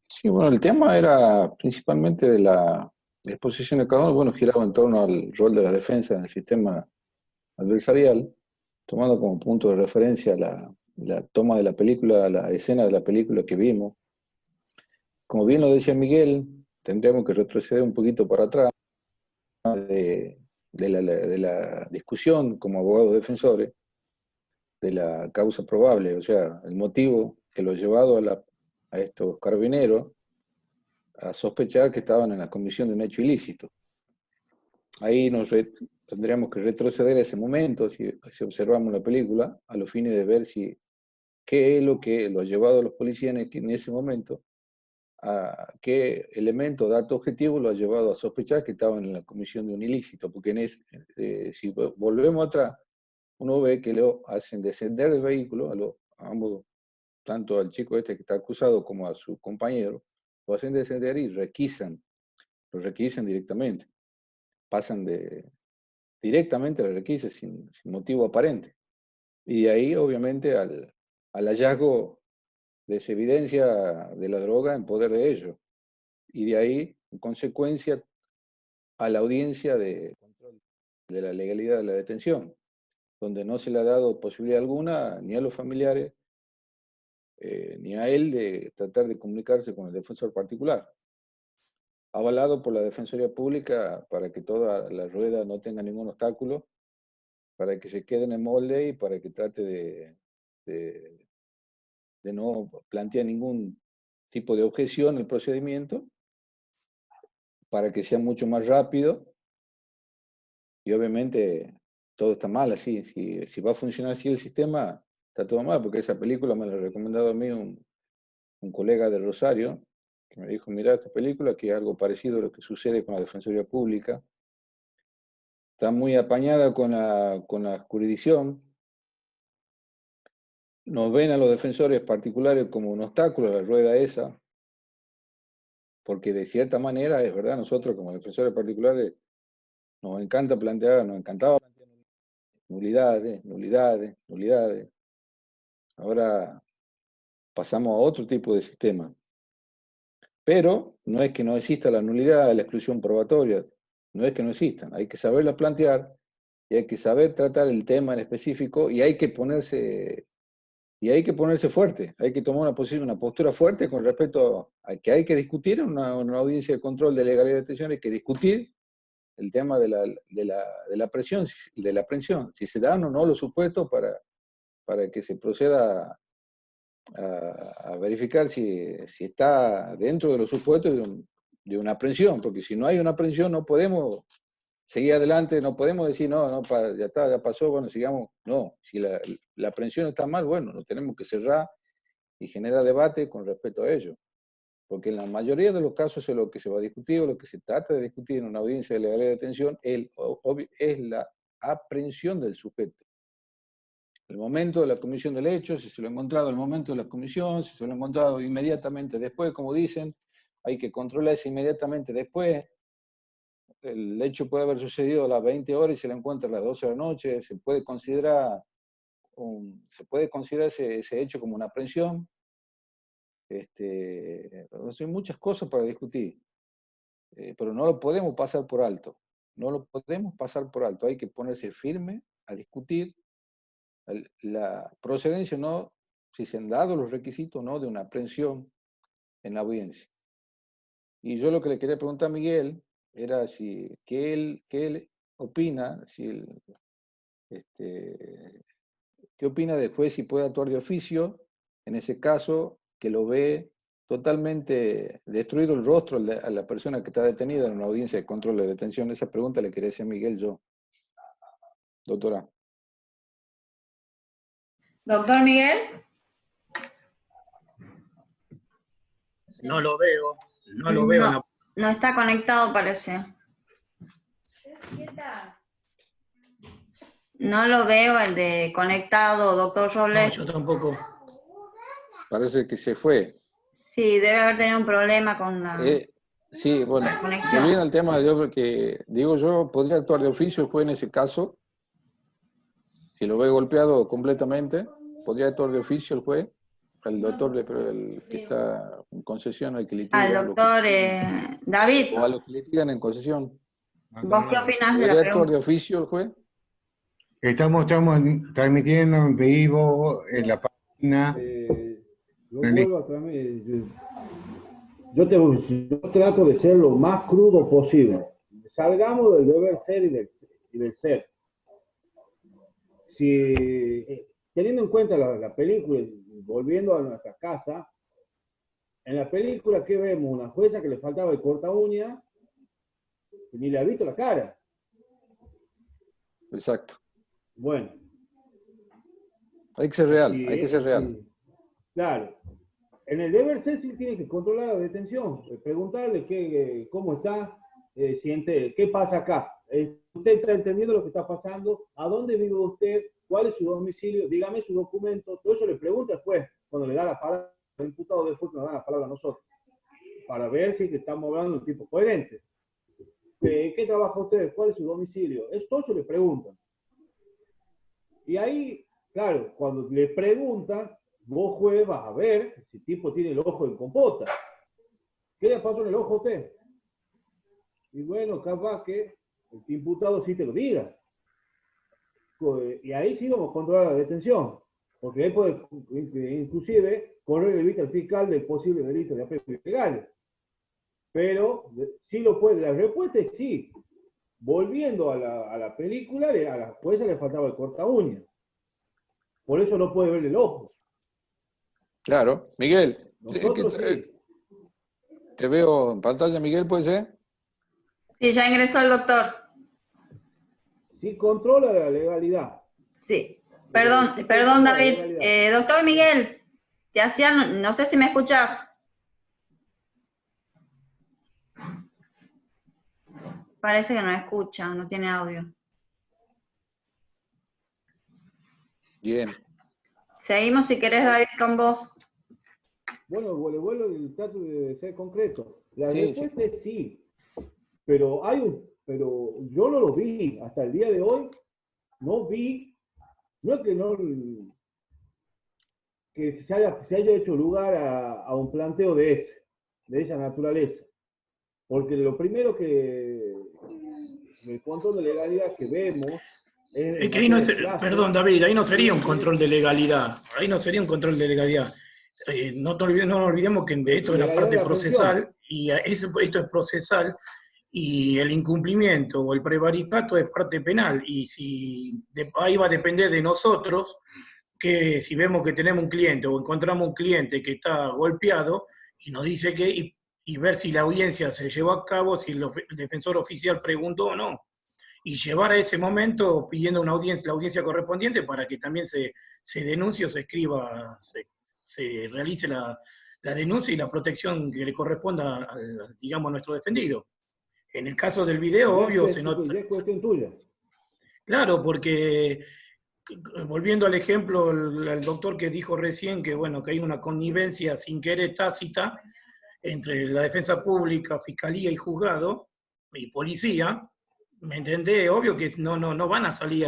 Sí, bueno, el tema era principalmente de la exposición de cada uno, bueno, giraba en torno al rol de la defensa en el sistema adversarial, tomando como punto de referencia la toma de la película, la escena de la película que vimos. Como bien lo decía Miguel, tendríamos que retroceder un poquito para atrás de la discusión como abogados defensores de la causa probable, o sea, el motivo que lo ha llevado a estos carabineros a sospechar que estaban en la comisión de un hecho ilícito. Ahí tendríamos que retroceder a ese momento, si observamos la película, a los fines de ver qué es lo que lo ha llevado a los policías en ese momento, a qué elemento, dato objetivo lo ha llevado a sospechar que estaban en la comisión de un ilícito, porque si volvemos atrás, uno ve que lo hacen descender del vehículo, a ambos, tanto al chico este que está acusado como a su compañero, lo hacen descender y lo requisan directamente, pasan directamente a la requisa sin motivo aparente. Y de ahí, obviamente, al hallazgo de esa evidencia de la droga en poder de ellos. Y de ahí, en consecuencia, a la audiencia de control de la legalidad de la detención, donde no se le ha dado posibilidad alguna ni a los familiares ni a él de tratar de comunicarse con el defensor particular, avalado por la Defensoría Pública para que toda la rueda no tenga ningún obstáculo, para que se quede en el molde y para que trate de, de no plantear ningún tipo de objeción al procedimiento, para que sea mucho más rápido y obviamente todo está mal así. Si va a funcionar así el sistema, está todo mal, porque esa película me la ha recomendado a mí un colega de Rosario, que me dijo, mira esta película, que es algo parecido a lo que sucede con la Defensoría Pública. Está muy apañada con la jurisdicción. Nos ven a los defensores particulares como un obstáculo a la rueda esa, porque de cierta manera, es verdad, nosotros como defensores particulares nos encantaba plantear nulidades, nulidades, nulidades. Ahora pasamos a otro tipo de sistema. Pero no es que no exista la nulidad, la exclusión probatoria, no es que no existan, hay que saberla plantear y hay que saber tratar el tema en específico y hay que ponerse fuerte, hay que tomar una postura fuerte con respecto a que hay que discutir en una audiencia de control de legalidad de detención, hay que discutir el tema de la presión, de la aprehensión, si se dan o no los supuestos para que se proceda a verificar si está dentro de los supuestos de una aprehensión, porque si no hay una aprehensión no podemos seguir adelante, no podemos decir, no, no, ya está, ya pasó, bueno, sigamos. No, si la aprehensión está mal, bueno, lo tenemos que cerrar y generar debate con respecto a ello. Porque en la mayoría de los casos es lo que se va a discutir o lo que se trata de discutir en una audiencia de legalidad de detención es la aprehensión del sujeto. El momento de la comisión del hecho, si se lo ha encontrado el momento de la comisión, si se lo ha encontrado inmediatamente después, como dicen, hay que controlarse inmediatamente después. El hecho puede haber sucedido a las 20 horas y se lo encuentra a las 12 de la noche, se puede considerar ese hecho como una aprehensión. Hay muchas cosas para discutir, pero no lo podemos pasar por alto. No lo podemos pasar por alto. Hay que ponerse firme a discutir la procedencia, no, si se han dado los requisitos, no, de una aprehensión en la audiencia. Y yo lo que le quería preguntar a Miguel era qué él opina, qué opina del juez, si puede actuar de oficio, en ese caso, que lo ve totalmente destruido el rostro a la persona que está detenida en una audiencia de control de detención. Esa pregunta le quería hacer a Miguel yo, doctora. Doctor Miguel. No lo veo, no lo veo. No, no está conectado, parece. No lo veo el de conectado, doctor Robles. No, yo tampoco. Parece que se fue. Sí, debe haber tenido un problema con la Sí, bueno, conexión. volviendo al tema de yo, porque digo yo, podría actuar de oficio el juez en ese caso, si lo ve golpeado completamente, podría actuar de oficio el juez. al doctor, pero el que está en concesión, al que Al litiga, doctor David, o a los que litigan en concesión. ¿vos qué opinás de la ¿Podría actuar de pregunta? oficio el juez? Estamos transmitiendo en vivo en la página. Yo vuelvo a transmitir. Yo trato de ser lo más crudo posible. Salgamos del deber ser y del ser. Si, teniendo en cuenta la película, volviendo a nuestra casa, en la película, ¿qué vemos? Una jueza que le faltaba el corta uña, y ni le ha visto la cara. Exacto. Bueno. Hay que ser real, Sí, hay que ser real. sí. Claro. En el deber ser sí tiene que controlar la detención, preguntarle cómo está, siente, qué pasa acá. ¿Usted está entendiendo lo que está pasando? ¿A dónde vive usted? ¿Cuál es su domicilio? Dígame su documento. Todo eso le pregunta después, cuando le da la palabra al imputado, después que nos da la palabra a nosotros, para ver si estamos hablando de un tipo coherente. ¿Qué trabaja usted? ¿Cuál es su domicilio? Todo eso le preguntan. Y ahí, claro, cuando le preguntan, vos, juez, vas a ver si el tipo tiene el ojo en compota. ¿Qué le pasó en el ojo a usted? Y bueno, capaz que el imputado sí te lo diga. Y ahí sí vamos a controlar la detención. Porque él puede, inclusive, correr el vista al fiscal del posible delito de aprecio ilegal. Pero sí lo puede. La respuesta es sí. Volviendo a la película, a la jueza le faltaba el corta uña. Por eso no puede ver el ojo. Claro. Miguel, Nosotros sí. te veo en pantalla, Miguel, ¿puede ser? Sí, ya ingresó el doctor. Sí controla la legalidad. Sí. Sí Perdón, controla la David. legalidad. Doctor Miguel, te hacían, no sé si me escuchás. Parece que no escucha, no tiene audio. Bien. Seguimos si querés, David, con vos. Bueno, vuelvo y trato de ser concreto. La Sí, respuesta es sí. Pero yo no lo vi. Hasta el día de hoy, no vi. No es que se haya hecho lugar a un planteo de esa naturaleza. Porque lo primero que el control de legalidad que vemos Es que ahí no perdón, David, ahí no sería un control de legalidad. Ahí no sería un control de legalidad. No nos olvidemos que esto es una parte procesal y esto es procesal y el incumplimiento o el prevaricato es parte penal. Y si ahí va a depender de nosotros que si vemos que tenemos un cliente o encontramos un cliente que está golpeado y nos dice que, y ver si la audiencia se llevó a cabo, si el defensor oficial preguntó o no, y llevar a ese momento pidiendo una audiencia, la audiencia correspondiente para que también se denuncie o se escriba, se realice la denuncia y la protección que le corresponda, digamos, a nuestro defendido. En el caso del video, obvio, se nota. Ya es cuestión tuya. Claro, porque volviendo al ejemplo, el doctor que dijo recién que, bueno, que hay una connivencia sin querer tácita entre la defensa pública, fiscalía y juzgado y policía, ¿me entendés? Obvio que no van a salir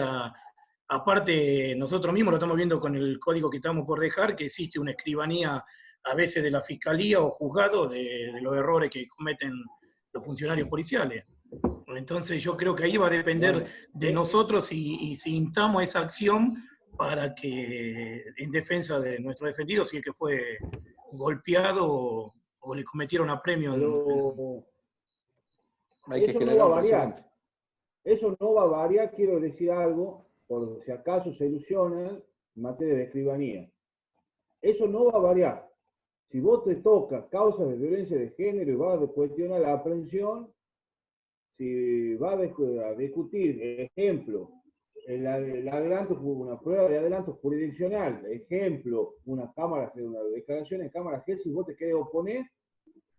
aparte, nosotros mismos lo estamos viendo con el código que estamos por dejar, que existe una escribanía a veces de la fiscalía o juzgado de los errores que cometen los funcionarios policiales. Entonces yo creo que ahí va a depender de nosotros y si instamos esa acción para que en defensa de nuestro defendido, si es que fue golpeado o le cometieron apremio. Pero Hay que eso no generar va a un variar. precedente. Eso no va a variar, quiero decir algo, por si acaso se ilusionan en materia de escribanía. Eso no va a variar. Si vos te tocas causas de violencia de género y vas a cuestionar la aprehensión, si vas a discutir, ejemplo, el adelanto, una prueba de adelanto jurisdiccional, ejemplo, una declaración en cámara G, si vos te querés oponer,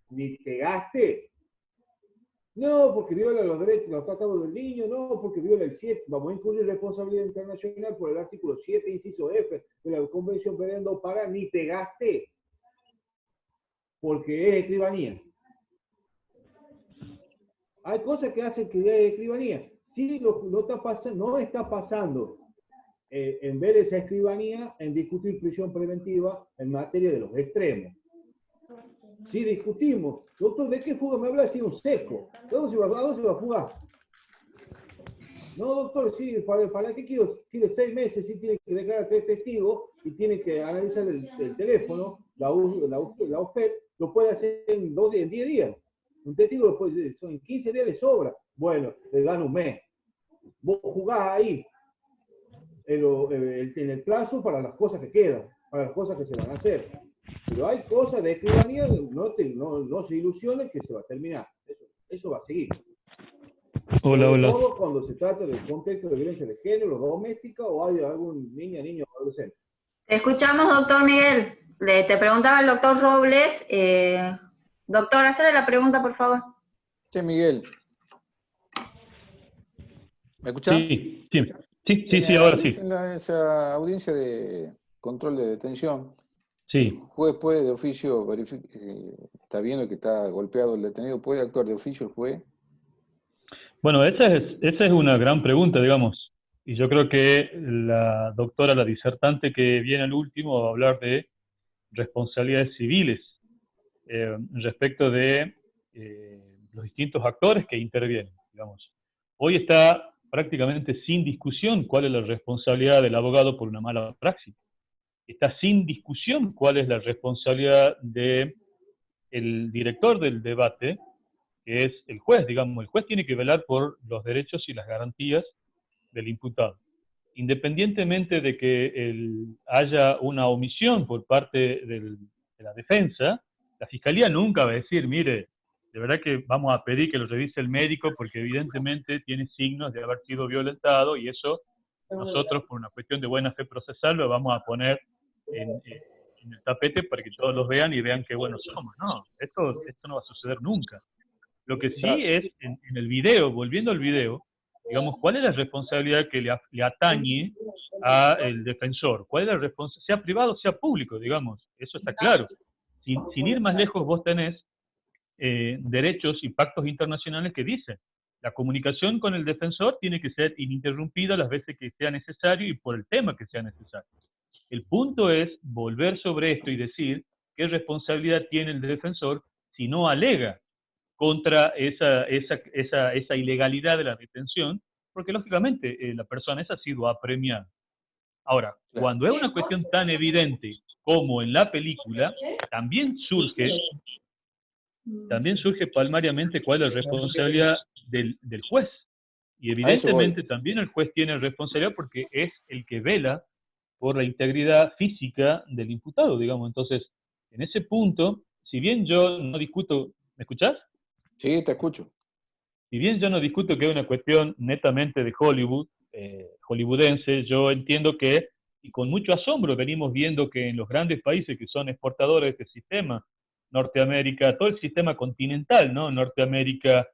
ni te gaste. No, porque viola los derechos, los tratados del niño, no, porque viola el 7. Vamos a incluir responsabilidad internacional por el artículo 7, inciso F de la Convención Penal para ni te gaste, porque es escribanía. Hay cosas que hacen que es escribanía. Sí, no está pasando en vez de esa escribanía, en discutir prisión preventiva en materia de los extremos. Si discutimos, doctor, ¿de qué fuga me habla así un seco? ¿A dónde se va a fugar? No, doctor, sí, ¿para qué quiere 6 meses? Sí, tiene que declarar 3 testigos y tiene que analizar el teléfono, la UFED, lo puede hacer en 10 días. Un testigo en 15 días le sobra. Bueno, le gana un mes. Vos jugás ahí en el plazo para las cosas que quedan, para las cosas que se van a hacer. Pero hay cosas de escribanía, no se ilusionen que se va a terminar. Eso va a seguir. Hola, hola. Todo cuando se trata del contexto de violencia de género, doméstica o hay algún niño o adolescente. Te escuchamos, doctor Miguel. Te preguntaba el doctor Robles. Doctor, hazle la pregunta, por favor. Sí, Miguel. ¿Me escuchás? Sí, ahora sí. En esa audiencia de control de detención, Sí. el juez puede de oficio verificar, está viendo que está golpeado el detenido, ¿puede actuar de oficio el juez? Bueno, esa es una gran pregunta, digamos. Y yo creo que la doctora, la disertante que viene al último, va a hablar de responsabilidades civiles respecto de los distintos actores que intervienen, digamos. Hoy está prácticamente sin discusión cuál es la responsabilidad del abogado por una mala praxis. Está sin discusión cuál es la responsabilidad del director del debate, que es el juez, digamos. El juez tiene que velar por los derechos y las garantías del imputado. Independientemente de que haya una omisión por parte de la defensa, la fiscalía nunca va a decir, mire, de verdad que vamos a pedir que lo revise el médico porque evidentemente tiene signos de haber sido violentado y eso nosotros por una cuestión de buena fe procesal lo vamos a poner en el tapete para que todos los vean y vean qué buenos somos. No, esto no va a suceder nunca. Lo que sí es, en el video, volviendo al video, digamos, ¿cuál es la responsabilidad que le atañe al defensor? ¿Cuál es la responsabilidad? Sea privado, sea público, digamos, eso está claro. Sin ir más lejos, vos tenés derechos y pactos internacionales que dicen la comunicación con el defensor tiene que ser ininterrumpida las veces que sea necesario y por el tema que sea necesario. El punto es volver sobre esto y decir qué responsabilidad tiene el defensor si no alega contra esa ilegalidad de la detención, porque lógicamente la persona esa ha sido apremiada. Ahora, cuando es una cuestión tan evidente como en la película, también surge palmariamente cuál es la responsabilidad del juez. Y evidentemente también el juez tiene responsabilidad porque es el que vela por la integridad física del imputado, digamos. Entonces, en ese punto, si bien yo no discuto, ¿me escuchás? Sí, te escucho. Si bien yo no discuto que es una cuestión netamente de Hollywood, hollywoodense, yo entiendo que, y con mucho asombro venimos viendo que en los grandes países que son exportadores de este sistema, Norteamérica, todo el sistema continental, ¿no? Norteamérica,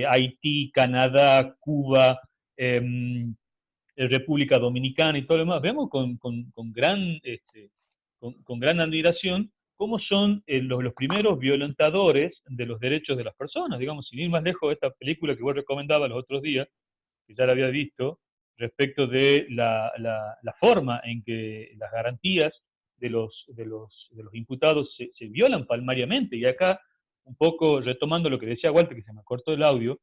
Haití, Canadá, Cuba, República Dominicana y todo lo demás, vemos con gran admiración cómo son los primeros violentadores de los derechos de las personas, digamos, sin ir más lejos de esta película que vos recomendabas los otros días, que ya la había visto, respecto de la forma en que las garantías de los imputados se violan palmariamente, y acá, un poco retomando lo que decía Walter, que se me cortó el audio,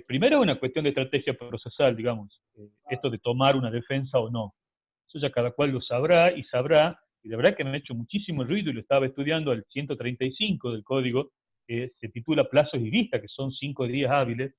primero es una cuestión de estrategia procesal, digamos, esto de tomar una defensa o no. Eso ya cada cual lo sabrá, y de verdad que me ha hecho muchísimo ruido, y lo estaba estudiando al 135 del código, que se titula plazos y vistas, que son 5 días hábiles,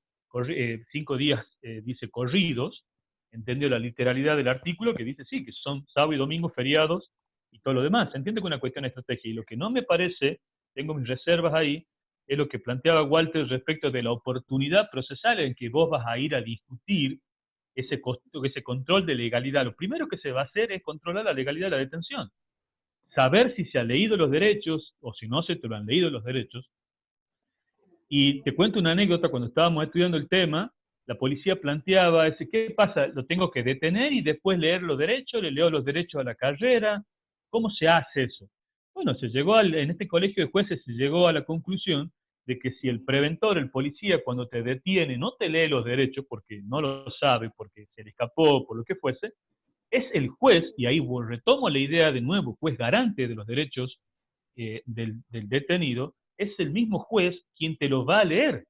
5 días, dice, corridos, entendió la literalidad del artículo, que dice sí, que son sábado y domingo, feriados, y todo lo demás. Se entiende que es una cuestión de estrategia, y lo que no me parece, tengo mis reservas ahí, es lo que planteaba Walter respecto de la oportunidad procesal en que vos vas a ir a discutir ese control de legalidad. Lo primero que se va a hacer es controlar la legalidad de la detención. Saber si se han leído los derechos o si no se te lo han leído los derechos. Y te cuento una anécdota, cuando estábamos estudiando el tema, la policía planteaba, ¿qué pasa? ¿Lo tengo que detener y después leer los derechos? ¿Le leo los derechos a la carrera? ¿Cómo se hace eso? Bueno, en este colegio de jueces se llegó a la conclusión de que si el preventor, el policía, cuando te detiene, no te lee los derechos porque no lo sabe, porque se le escapó, por lo que fuese, es el juez, y ahí retomo la idea de nuevo, juez garante de los derechos del detenido, es el mismo juez quien te lo va a leer,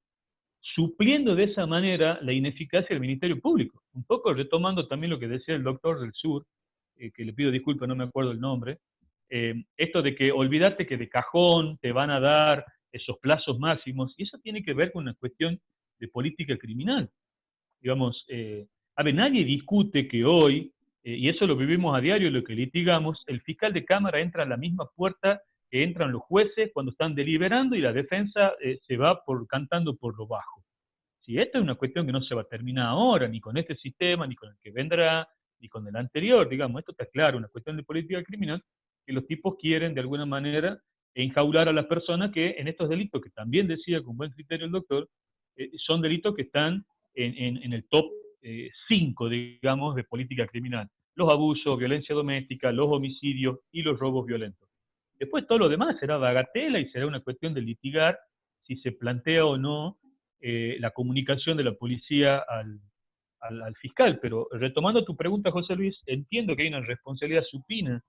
supliendo de esa manera la ineficacia del Ministerio Público. Un poco retomando también lo que decía el doctor del Sur, que le pido disculpas, no me acuerdo el nombre, esto de que olvídate que de cajón te van a dar esos plazos máximos, y eso tiene que ver con una cuestión de política criminal. Digamos, a ver, nadie discute que hoy, y eso lo vivimos a diario, lo que litigamos, el fiscal de Cámara entra a la misma puerta que entran los jueces cuando están deliberando y la defensa se va cantando por lo bajo. Si esto es una cuestión que no se va a terminar ahora, ni con este sistema, ni con el que vendrá, ni con el anterior, digamos, esto está claro, una cuestión de política criminal, que los tipos quieren de alguna manera enjaular a las personas que en estos delitos, que también decía con buen criterio el doctor, son delitos que están en el top 5, digamos, de política criminal. Los abusos, violencia doméstica, los homicidios y los robos violentos. Después todo lo demás será bagatela y será una cuestión de litigar si se plantea o no la comunicación de la policía al fiscal. Pero retomando tu pregunta, José Luis, entiendo que hay una responsabilidad supina,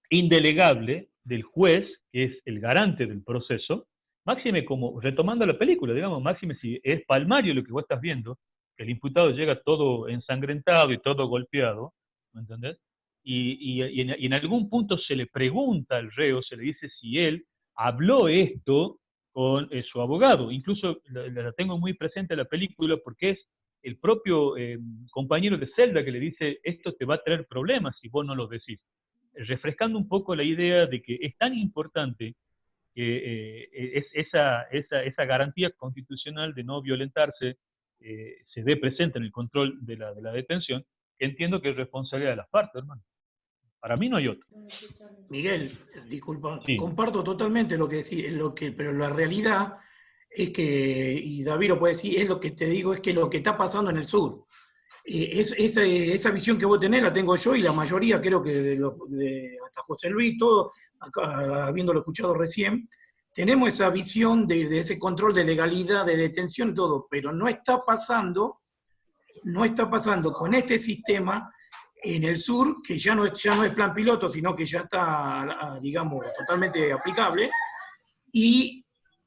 indelegable del juez, que es el garante del proceso, máxime como, retomando la película, digamos, máxime si es palmario lo que vos estás viendo, que el imputado llega todo ensangrentado y todo golpeado, ¿me entendés? Y en algún punto se le pregunta al reo, se le dice si él habló esto con su abogado. Incluso la tengo muy presente en la película porque es el propio compañero de celda que le dice, esto te va a traer problemas si vos no lo decís. Refrescando un poco la idea de que es tan importante esa garantía constitucional de no violentarse se dé presente en el control de la detención, que entiendo que es responsabilidad de las partes, hermano. Para mí no hay otro. Miguel, disculpa, Sí. comparto totalmente lo que decís, pero la realidad es que, y David lo puede decir, es lo que te digo, es que lo que está pasando en el sur. Esa visión que vos tenés la tengo yo y la mayoría, creo que hasta José Luis, todo, acá, habiéndolo escuchado recién, tenemos esa visión de ese control de legalidad, de detención y todo, pero no está pasando con este sistema en el sur, que ya no es plan piloto, sino que ya está, digamos, totalmente aplicable, y,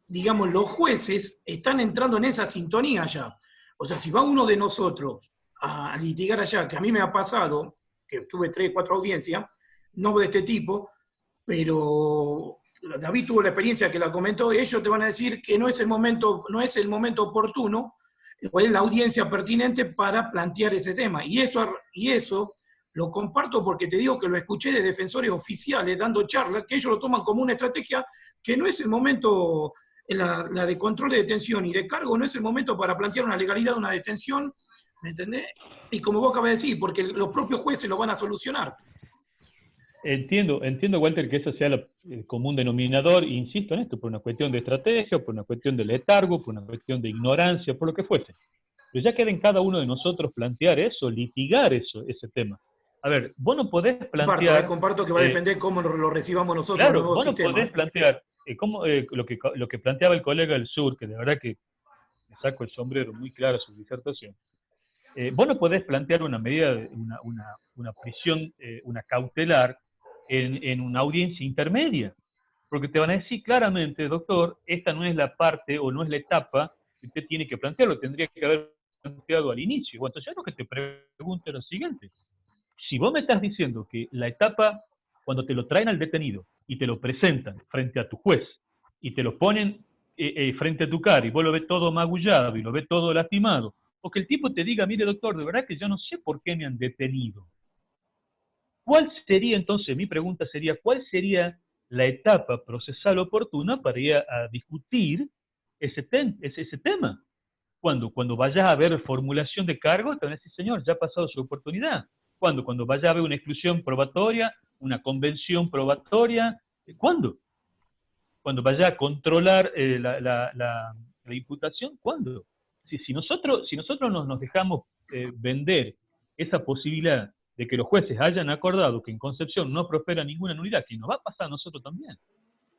digamos, los jueces están entrando en esa sintonía ya. O sea, si va uno de nosotros a litigar allá, que a mí me ha pasado, que tuve 3, 4 audiencias, no de este tipo, pero David tuvo la experiencia que la comentó, y ellos te van a decir que no es el momento oportuno, o es la audiencia pertinente para plantear ese tema. Y eso lo comparto porque te digo que lo escuché de defensores oficiales dando charlas, que ellos lo toman como una estrategia, que no es el momento, la de control de detención y de cargo, no es el momento para plantear una legalidad de una detención, ¿me entendés? Y como vos acabas de decir, porque los propios jueces lo van a solucionar. Entiendo, Walter, que eso sea el común denominador, e insisto en esto, por una cuestión de estrategia, por una cuestión de letargo, por una cuestión de ignorancia, por lo que fuese. Pero ya queda en cada uno de nosotros plantear eso, litigar ese tema. A ver, vos no podés plantear... Comparto que va a depender cómo lo recibamos nosotros. Claro, vos no podés plantear, lo que planteaba el colega del Sur, que de verdad que me saco el sombrero, muy clara su disertación. Vos no podés plantear una medida, una prisión, una cautelar, en una audiencia intermedia, porque te van a decir claramente, doctor, esta no es la parte o no es la etapa que usted tiene que plantearlo, tendría que haber planteado al inicio. Bueno, entonces yo lo que te pregunto es lo siguiente: si vos me estás diciendo que la etapa, cuando te lo traen al detenido y te lo presentan frente a tu juez y te lo ponen frente a tu cara y vos lo ves todo magullado y lo ves todo lastimado, o que el tipo te diga, mire doctor, de verdad que yo no sé por qué me han detenido. ¿Cuál sería entonces, mi pregunta sería, cuál sería la etapa procesal oportuna para ir a discutir ese tema? Cuando vayas a ver formulación de cargo, te van a decir, señor, ya ha pasado su oportunidad. Cuando vayas a ver una exclusión probatoria, una convención probatoria, ¿cuándo? Cuando vayas a controlar la imputación, ¿cuándo? Si nosotros nos dejamos vender esa posibilidad de que los jueces hayan acordado que en Concepción no prospera ninguna nulidad, que nos va a pasar a nosotros también,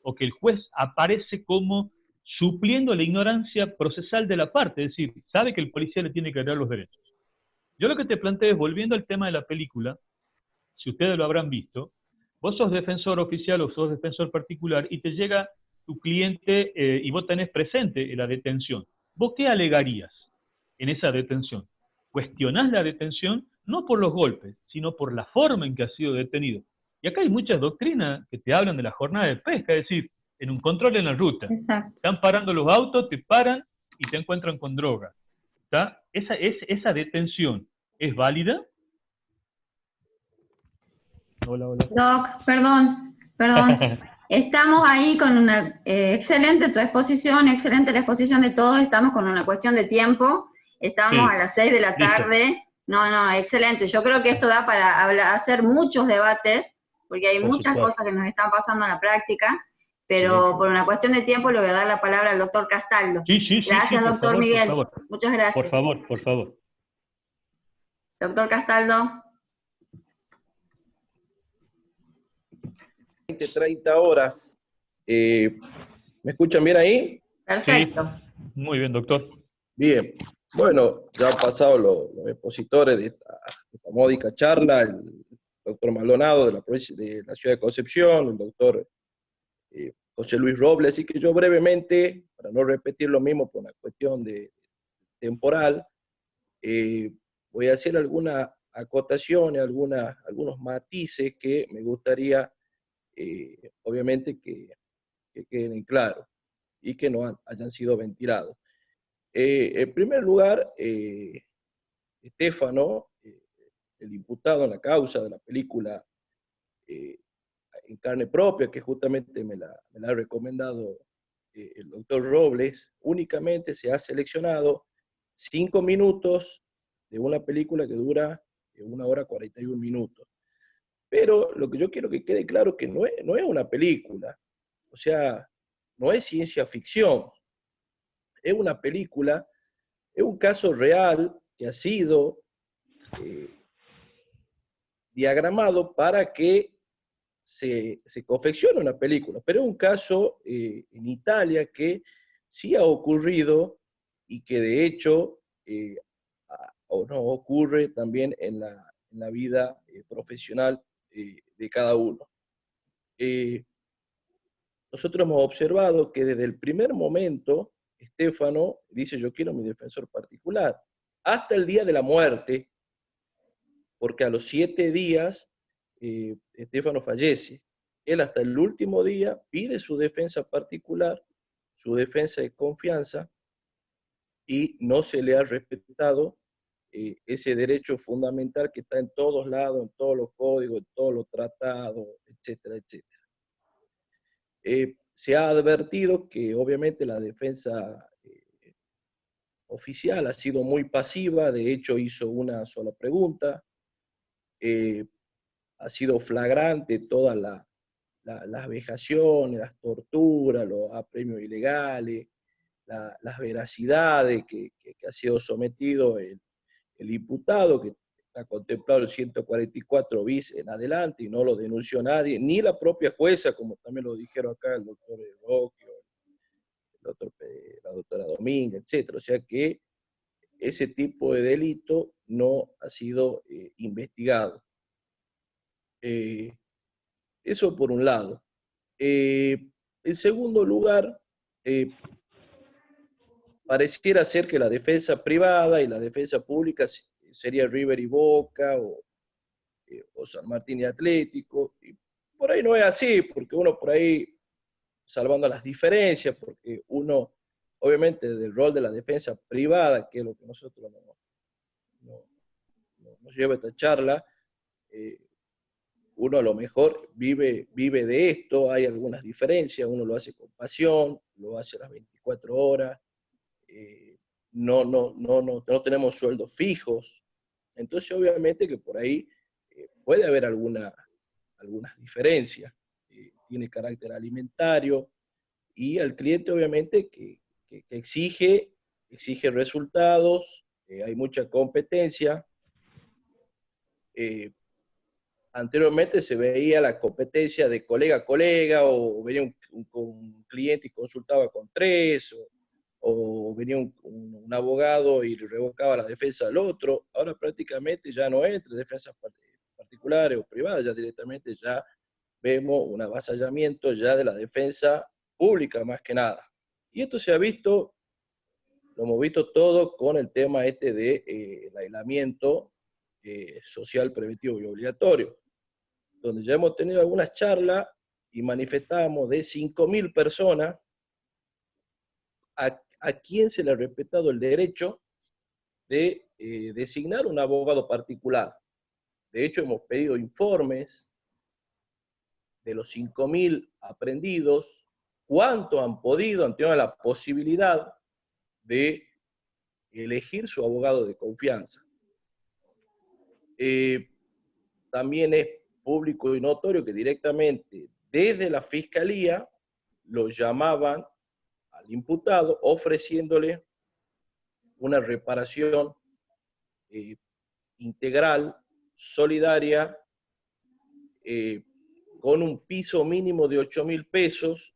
o que el juez aparece como supliendo la ignorancia procesal de la parte, es decir, sabe que el policía le tiene que dar los derechos, Yo lo que te planteo es, volviendo al tema de la película, si ustedes lo habrán visto, vos sos defensor oficial o sos defensor particular y te llega tu cliente y vos tenés presente la detención. ¿Vos qué alegarías en esa detención? Cuestionás la detención no por los golpes, sino por la forma en que ha sido detenido. Y acá hay muchas doctrinas que te hablan de la jornada de pesca, es decir, en un control en la ruta. Exacto. Están parando los autos, te paran y te encuentran con droga. ¿Está? Esa detención es válida. Hola, hola. Doc, perdón. Estamos ahí con una excelente tu exposición, excelente la exposición de todos, estamos con una cuestión de tiempo, estamos Sí. a las 6 de la Listo. tarde. No, excelente. Yo creo que esto da para hacer muchos debates, porque hay Por muchas supuesto. cosas que nos están pasando en la práctica, pero Sí. por una cuestión de tiempo le voy a dar la palabra al doctor Castaldo. Sí, Gracias, por doctor favor, Miguel. por favor. Muchas gracias. Por favor. Doctor Castaldo. 20, 30 horas. ¿Me escuchan bien ahí? Perfecto. Sí. Muy bien, doctor. Bien. Bueno, ya han pasado los expositores de esta módica charla, el doctor Maldonado de la ciudad de Concepción, el doctor José Luis Robles, así que yo brevemente, para no repetir lo mismo por una cuestión de temporal, voy a hacer algunas acotaciones, algunos matices que me gustaría, obviamente, que queden claros y que no hayan sido ventilados. En primer lugar, Estefano, el imputado en la causa de la película en carne propia, que justamente me la ha recomendado el doctor Robles, únicamente se ha seleccionado 5 minutos de una película que dura 1 hora 41 minutos. Pero lo que yo quiero que quede claro es que no es una película, o sea, no es ciencia ficción, es una película, es un caso real que ha sido diagramado para que se confecciona una película, pero es un caso en Italia que sí ha ocurrido y que de hecho o no ocurre también en la vida profesional de cada uno. Nosotros hemos observado que desde el primer momento Estefano dice: yo quiero mi defensor particular, hasta el día de la muerte, porque a los 7 días Estefano fallece. Él hasta el último día pide su defensa particular, su defensa de confianza, y no se le ha respetado ese derecho fundamental que está en todos lados, en todos los códigos, en todos los tratados, etcétera, etcétera. Se ha advertido que obviamente la defensa oficial ha sido muy pasiva, de hecho hizo una sola pregunta, ha sido flagrante todas las vejaciones, las torturas, los apremios ilegales, las veracidades que ha sido sometido el imputado, que está contemplado el 144 bis en adelante y no lo denunció nadie, ni la propia jueza, como también lo dijeron acá el doctor Rocchio, la doctora Domínguez, etc. O sea que ese tipo de delito no ha sido investigado. Eso por un lado. En segundo lugar, pareciera ser que la defensa privada y la defensa pública sería River y Boca o San Martín y Atlético. Y por ahí no es así, porque uno por ahí, salvando las diferencias, porque uno, obviamente, del rol de la defensa privada, que es lo que nosotros nos lleva a esta charla, uno a lo mejor vive de esto, hay algunas diferencias, uno lo hace con pasión, lo hace a las 24 horas, no tenemos sueldos fijos, entonces obviamente que por ahí puede haber algunas diferencias, tiene carácter alimentario, y al cliente obviamente que exige resultados, hay mucha competencia. Anteriormente se veía la competencia de colega a colega, o venía un cliente y consultaba con 3, o venía un abogado y le revocaba la defensa al otro. Ahora prácticamente ya no entre defensas particulares o privadas, ya directamente ya vemos un avasallamiento ya de la defensa pública más que nada. Y esto se ha visto, lo hemos visto todo con el tema este de el aislamiento social preventivo y obligatorio, donde ya hemos tenido algunas charlas y manifestamos de 5.000 personas a quien se le ha respetado el derecho de designar un abogado particular. De hecho, hemos pedido informes de los 5.000 aprendidos, cuánto han podido, han tenido la posibilidad de elegir su abogado de confianza. También es público y notorio que directamente desde la fiscalía lo llamaban al imputado ofreciéndole una reparación integral, solidaria, con un piso mínimo de 8.000 pesos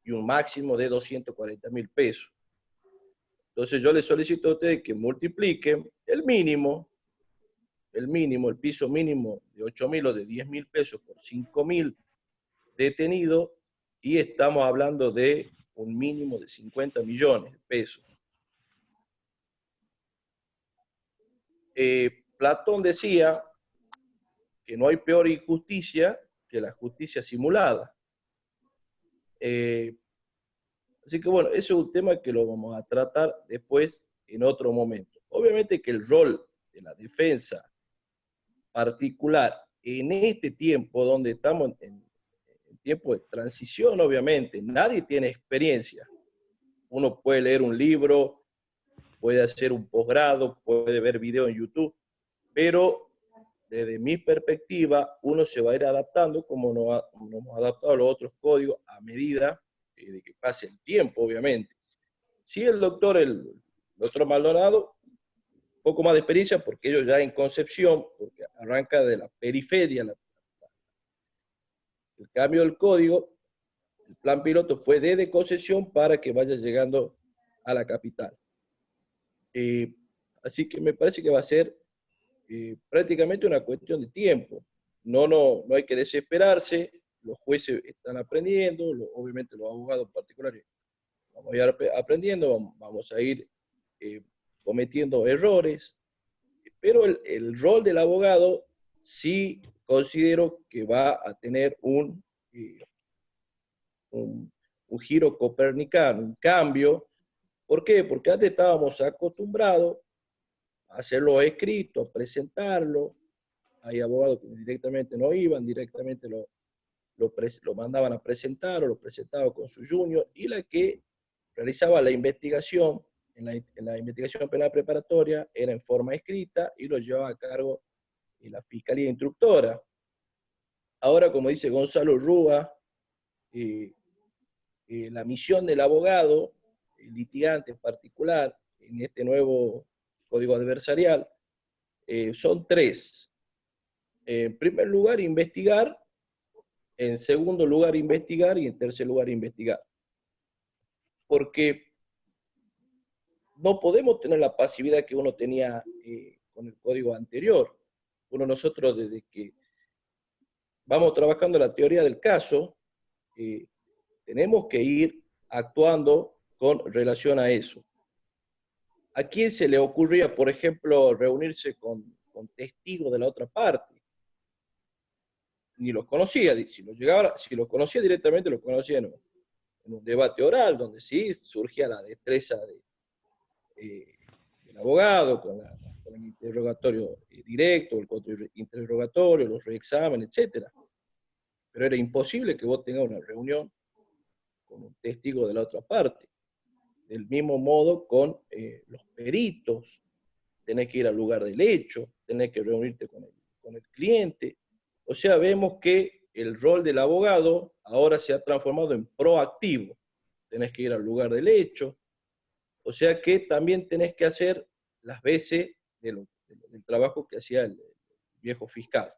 y un máximo de 240.000 pesos. Entonces yo les solicito a ustedes que multipliquen el piso mínimo de 8.000 o de 10.000 pesos por 5.000 detenidos, y estamos hablando de un mínimo de 50 millones de pesos. Platón decía que no hay peor injusticia que la justicia simulada. Así que bueno, eso es un tema que lo vamos a tratar después en otro momento. Obviamente que el rol de la defensa particular en este tiempo donde estamos en tiempo de transición, obviamente, nadie tiene experiencia. Uno puede leer un libro, puede hacer un posgrado, puede ver videos en YouTube, pero desde mi perspectiva, uno se va a ir adaptando como nos hemos adaptado a los otros códigos a medida de que pase el tiempo, obviamente. Sí, el doctor Maldonado, un poco más de experiencia, porque ellos ya en Concepción, porque arranca de la periferia, el cambio del código, el plan piloto fue desde Concepción para que vaya llegando a la capital. Así que me parece que va a ser prácticamente una cuestión de tiempo. No hay que desesperarse, los jueces están aprendiendo, obviamente los abogados particulares vamos a ir aprendiendo, vamos a ir cometiendo errores, pero el rol del abogado sí considero que va a tener un giro copernicano, un cambio. ¿Por qué? Porque antes estábamos acostumbrados a hacerlo escrito, a presentarlo. Hay abogados que directamente no iban, directamente lo mandaban a presentar o lo presentaba con su junior, y la que realizaba la investigación en la investigación penal preparatoria era en forma escrita y lo llevaba a cargo de la fiscalía instructora. Ahora, como dice Gonzalo Rúa, la misión del abogado, el litigante en particular, en este nuevo código adversarial, son tres. En primer lugar, investigar. En segundo lugar, investigar. Y en tercer lugar, investigar. Porque no podemos tener la pasividad que uno tenía con el código anterior. Nosotros, desde que vamos trabajando la teoría del caso, tenemos que ir actuando con relación a eso. ¿A quién se le ocurría, por ejemplo, reunirse con testigos de la otra parte? Ni los conocía. Si los conocía directamente, los conocía en un debate oral, donde sí surgía la destreza del abogado, con el interrogatorio directo, el contrainterrogatorio, los reexámenes, etc. Pero era imposible que vos tengas una reunión con un testigo de la otra parte. Del mismo modo con los peritos, tenés que ir al lugar del hecho, tenés que reunirte con el cliente. O sea, vemos que el rol del abogado ahora se ha transformado en proactivo. Tenés que ir al lugar del hecho. O sea que también tenés que hacer las veces del trabajo que hacía el viejo fiscal.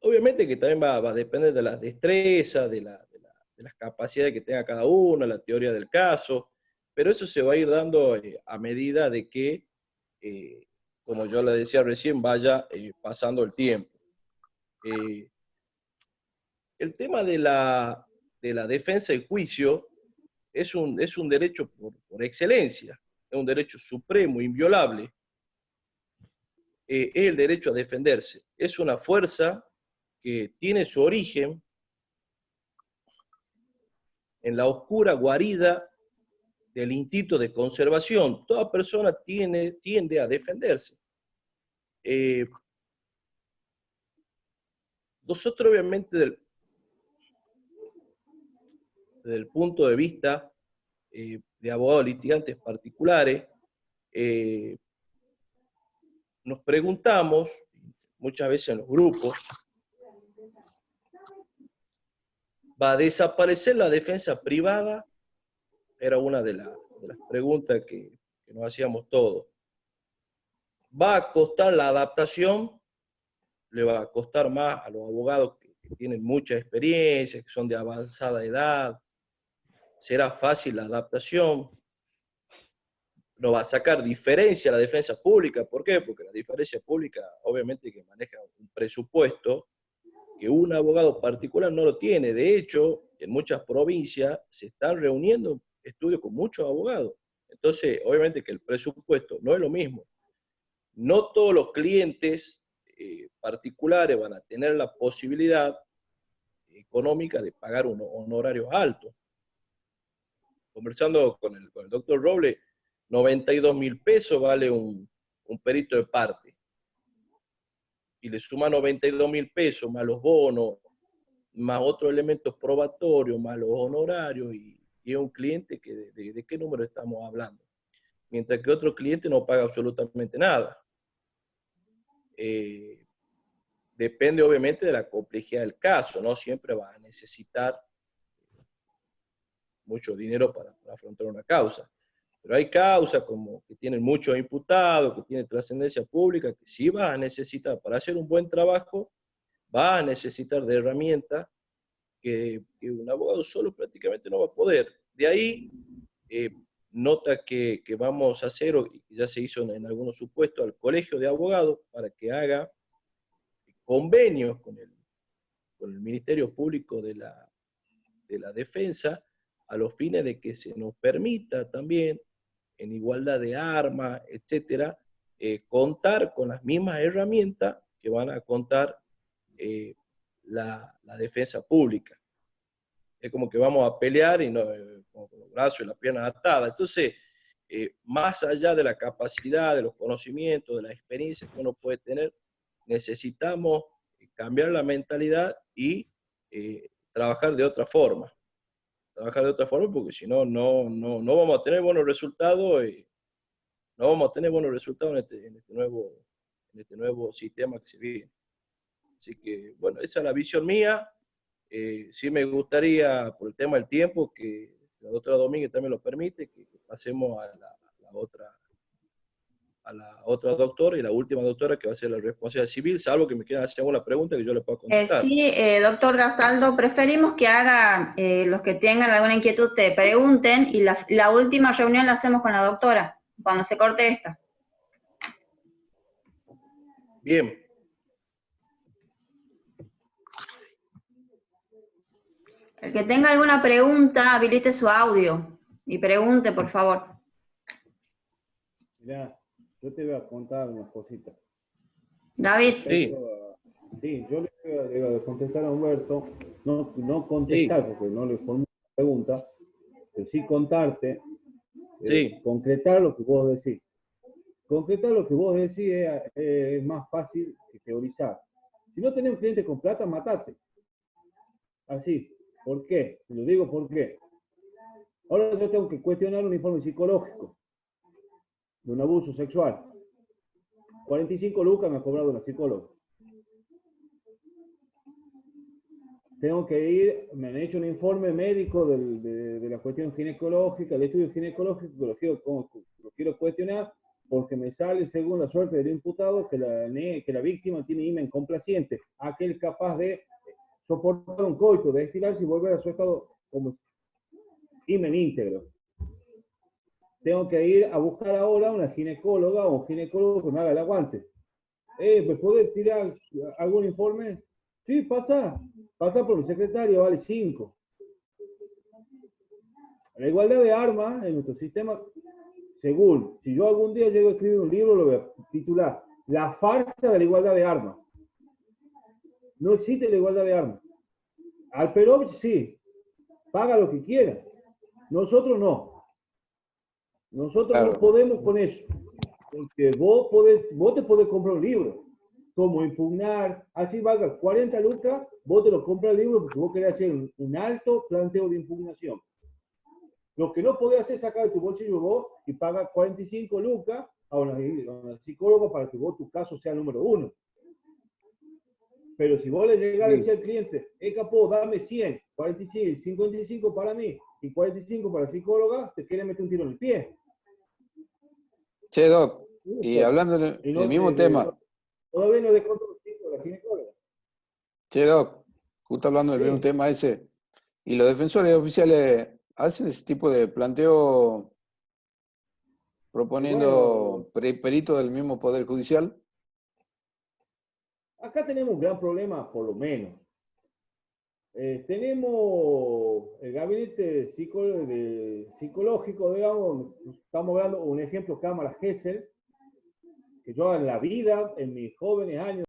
Obviamente que también va a depender de la destreza, de las capacidades que tenga cada uno, la teoría del caso, pero eso se va a ir dando a medida de que, como yo le decía recién, vaya pasando el tiempo. El tema de la defensa y juicio es un derecho por excelencia, es un derecho supremo, inviolable. Es el derecho a defenderse. Es una fuerza que tiene su origen en la guarida del instinto de conservación. Toda persona tiende a defenderse. Nosotros, obviamente, desde el punto de vista de abogados litigantes particulares, nos preguntamos, muchas veces en los grupos, ¿va a desaparecer la defensa privada? Era una de las preguntas que nos hacíamos todos. ¿Va a costar la adaptación? ¿Le va a costar más a los abogados que tienen mucha experiencia, que son de avanzada edad? ¿Será fácil la adaptación? ¿No va a sacar diferencia a la defensa pública? ¿Por qué? Porque la defensa pública, obviamente, que maneja un presupuesto que un abogado particular no lo tiene. De hecho, en muchas provincias se están reuniendo estudios con muchos abogados. Entonces, obviamente que el presupuesto no es lo mismo. No todos los clientes particulares van a tener la posibilidad económica de pagar unos honorarios altos. Conversando con el doctor Robles, 92.000 pesos vale un perito de parte. Y le suma 92.000 pesos, más los bonos, más otros elementos probatorios, más los honorarios, y es un cliente que ¿de qué número estamos hablando? Mientras que otro cliente no paga absolutamente nada. Depende obviamente de la complejidad del caso, no siempre va a necesitar mucho dinero para afrontar una causa. Pero hay causas como que tienen muchos imputados, que tienen trascendencia pública, que sí va a necesitar, para hacer un buen trabajo, va a necesitar de herramientas que un abogado solo prácticamente no va a poder. De ahí, nota que vamos a hacer, o ya se hizo en algunos supuestos, al Colegio de Abogados para que haga convenios con el Ministerio Público de la Defensa, a los fines de que se nos permita también, en igualdad de armas, etcétera, contar con las mismas herramientas que van a contar la defensa pública. Es como que vamos a pelear y no, con los brazos y las piernas atadas. Entonces, más allá de la capacidad, de los conocimientos, de la experiencia que uno puede tener, necesitamos cambiar la mentalidad y trabajar de otra forma. Trabajar de otra forma, porque si no, no vamos a tener buenos resultados, no vamos a tener buenos resultados en este nuevo sistema que se viene. Así que, bueno, esa es la visión mía. Sí me gustaría, por el tema del tiempo, que la doctora Domínguez también lo permite, que pasemos a la otra doctora y la última doctora, que va a ser la responsabilidad civil, salvo que me quieran hacer alguna pregunta que yo le pueda contestar. Sí, doctor Gastaldo, preferimos que haga, los que tengan alguna inquietud te pregunten, y la última reunión la hacemos con la doctora, cuando se corte esta. Bien. El que tenga alguna pregunta, habilite su audio y pregunte, por favor. Mirá, yo te voy a contar unas cositas. David. Sí. Sí, yo le voy a contestar a Humberto, no contestar, sí, porque no le formulé la pregunta, pero sí contarte, sí, concretar lo que vos decís. Concretar lo que vos decís es más fácil que teorizar. Si no tenés un cliente con plata, matate. Así. ¿Por qué? Te lo digo por qué. Ahora yo tengo que cuestionar un informe psicológico de un abuso sexual. 45 lucas me ha cobrado una psicóloga. Tengo que ir, me han hecho un informe médico de la cuestión ginecológica, el estudio ginecológico, lo quiero cuestionar porque me sale, según la suerte del imputado, que la víctima tiene himen complaciente, aquel capaz de soportar un coito, de estirarse y volver a su estado como himen íntegro. Tengo que ir a buscar ahora una ginecóloga o un ginecólogo que me haga el aguante. ¿Me podés tirar algún informe? Sí, pasa por mi secretario, vale 5. La igualdad de armas en nuestro sistema, según, si yo algún día llego a escribir un libro, lo voy a titular La farsa de la igualdad de armas. No existe la igualdad de armas. Alperovich sí, paga lo que quiera. Nosotros no. Nosotros Claro. no podemos con eso. Porque vos te podés comprar un libro. Como impugnar, así valga 40 lucas, vos te lo compras el libro porque vos querés hacer un alto planteo de impugnación. Lo que no podés hacer es sacar de tu bolsillo vos y pagar 45 lucas a una psicóloga para que vos tu caso sea número 1. Pero si vos le llegás a decir al cliente, capó, dame 100, 45, 55 para mí y 45 para la psicóloga, te quiere meter un tiro en el pie. Che, Doc, y hablando del mismo tema. Todavía no desconto los tipos de la ginecóloga. Che, Doc, justo hablando del mismo tema ese. ¿Y los defensores oficiales hacen ese tipo de planteo proponiendo peritos del mismo Poder Judicial? Acá tenemos un gran problema, por lo menos. Tenemos el gabinete psicológico, digamos, estamos dando un ejemplo, Cámara Gesell, que yo en la vida, en mis jóvenes años,